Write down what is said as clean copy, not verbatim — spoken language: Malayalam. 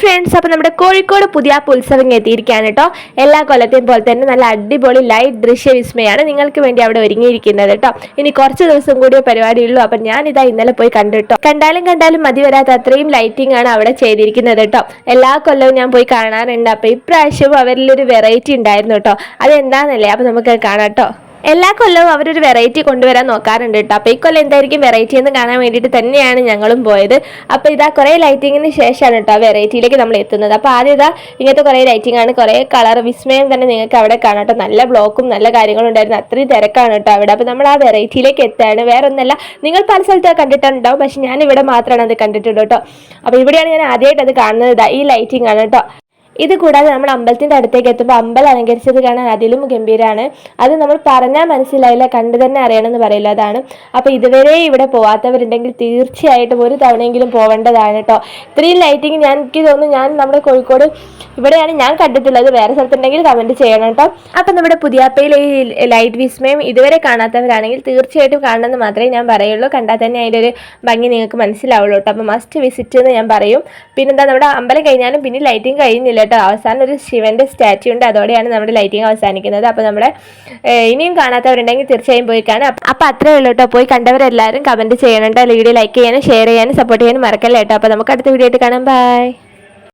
ഫ്രണ്ട്സ്, അപ്പോൾ നമ്മുടെ കോഴിക്കോട് പുതിയ ഉത്സവം എത്തിയിരിക്കുകയാണ് കേട്ടോ. എല്ലാ കൊല്ലത്തെയും പോലെ തന്നെ നല്ല അടിപൊളി ലൈറ്റ് ദൃശ്യവിസ്മയാണ് നിങ്ങൾക്ക് വേണ്ടി അവിടെ ഒരുങ്ങിയിരിക്കുന്നത് കേട്ടോ. ഇനി കുറച്ച് ദിവസം കൂടിയേ പരിപാടിയുള്ളൂ. അപ്പം ഞാനിതാ ഇന്നലെ പോയി കണ്ടിട്ടോ. കണ്ടാലും മതി വരാത്ത അത്രയും ലൈറ്റിംഗ് ആണ് അവിടെ ചെയ്തിരിക്കുന്നത് കേട്ടോ. എല്ലാ കൊല്ലവും ഞാൻ പോയി കാണാറുണ്ട്. അപ്പോൾ ഇപ്രാവശ്യവും അവരിലൊരു വെറൈറ്റി ഉണ്ടായിരുന്നു കേട്ടോ. അതെന്താണെന്നല്ലേ, അപ്പോൾ നമുക്ക് കാണാം കേട്ടോ. എല്ലാ കൊല്ലവും അവരൊരു വെറൈറ്റി കൊണ്ടുവരാൻ നോക്കാറുണ്ട് കേട്ടോ. അപ്പോൾ ഈ കൊല്ലം എന്തായിരിക്കും വെറൈറ്റി എന്ന് കാണാൻ വേണ്ടിയിട്ട് തന്നെയാണ് ഞങ്ങളും പോയത്. അപ്പോൾ ഇതാ കുറേ ലൈറ്റിങ്ങിന് ശേഷമാണ് കേട്ടോ വെറൈറ്റിയിലേക്ക് നമ്മൾ എത്തുന്നത്. അപ്പോൾ ആദ്യം ഇതാ ഇങ്ങനത്തെ കുറേ ലൈറ്റിംഗ് ആണ്, കുറേ കളർ വിസ്മയം തന്നെ നിങ്ങൾക്ക് അവിടെ കാണാം കേട്ടോ. നല്ല ബ്ലോക്കും നല്ല കാര്യങ്ങളും ഉണ്ടായിരുന്നു, അത്രയും തിരക്കാണ് കേട്ടോ അവിടെ. അപ്പോൾ നമ്മൾ ആ വെറൈറ്റിയിലേക്ക് എത്താണ്. വേറെ ഒന്നല്ല, നിങ്ങൾ പല സ്ഥലത്ത് കണ്ടിട്ടുണ്ടാവും, പക്ഷെ ഞാൻ ഇവിടെ മാത്രമാണ് അത് കണ്ടിട്ടുണ്ട് കേട്ടോ. അപ്പോൾ ഇവിടെയാണ് ഞാൻ ആദ്യമായിട്ട് അത് കാണുന്നത്. ഈ ലൈറ്റിംഗ് ആണ് കേട്ടോ. ഇത് കൂടാതെ നമ്മൾ അമ്പലത്തിൻ്റെ അടുത്തേക്ക് എത്തുമ്പോൾ അമ്പലം അലങ്കരിച്ചത് കാണാൻ അതിലും ഗംഭീരമാണ്. അത് നമ്മൾ പറഞ്ഞാൽ മനസ്സിലായില്ല, കണ്ടു തന്നെ അറിയണമെന്ന് പറയില്ല, അതാണ്. അപ്പോൾ ഇതുവരെ ഇവിടെ പോവാത്തവരുണ്ടെങ്കിൽ തീർച്ചയായിട്ടും ഒരു തവണയെങ്കിലും പോവേണ്ടതാണ് കേട്ടോ. ഇത്രയും ലൈറ്റിങ് എനിക്ക് തോന്നുന്നു ഞാൻ നമ്മുടെ കോഴിക്കോട് ഇവിടെയാണ് ഞാൻ കണ്ടിട്ടുള്ളത്. വേറെ സ്ഥലത്തുണ്ടെങ്കിൽ കമൻറ്റ് ചെയ്യണം കേട്ടോ. അപ്പം നമ്മുടെ പുതിയാപ്പയിൽ ഈ ലൈറ്റ് വിസ്മയം ഇതുവരെ കാണാത്തവരാണെങ്കിൽ തീർച്ചയായിട്ടും കാണണമെന്ന് മാത്രമേ ഞാൻ പറയുള്ളൂ. കണ്ടാൽ തന്നെ അതിൻ്റെ ഒരു ഭംഗി നിങ്ങൾക്ക് മനസ്സിലാവുള്ളൂ കേട്ടോ. അപ്പോൾ മസ്റ്റ് വിസിറ്റ് എന്ന് ഞാൻ പറയും. പിന്നെന്താ, നമ്മുടെ അമ്പലം കഴിഞ്ഞാലും പിന്നെ ലൈറ്റിങ് കഴിയുന്നില്ല കേട്ടോ. അവസാനം ഒരു ശിവന്റെ സ്റ്റാച്യു ഉണ്ട്, അതോടെയാണ് നമ്മുടെ ലൈറ്റിംഗ് അവസാനിക്കുന്നത്. അപ്പോൾ നമ്മുടെ ഇനിയും കാണാത്തവരുണ്ടെങ്കിൽ തീർച്ചയായും പോയി കാണാം. അപ്പോൾ അത്രേ ഉള്ളൂ കേട്ടോ. പോയി കണ്ടവരെല്ലാവരും കമൻറ്റ് ചെയ്യണം കേട്ടോ. വീഡിയോ ലൈക്ക് ചെയ്യാനും ഷെയർ ചെയ്യാനും സപ്പോർട്ട് ചെയ്യാനും മറക്കല്ലേ കേട്ടോ. അപ്പോൾ നമുക്ക് അടുത്ത വീഡിയോ ആയിട്ട് കാണാം. ബൈ.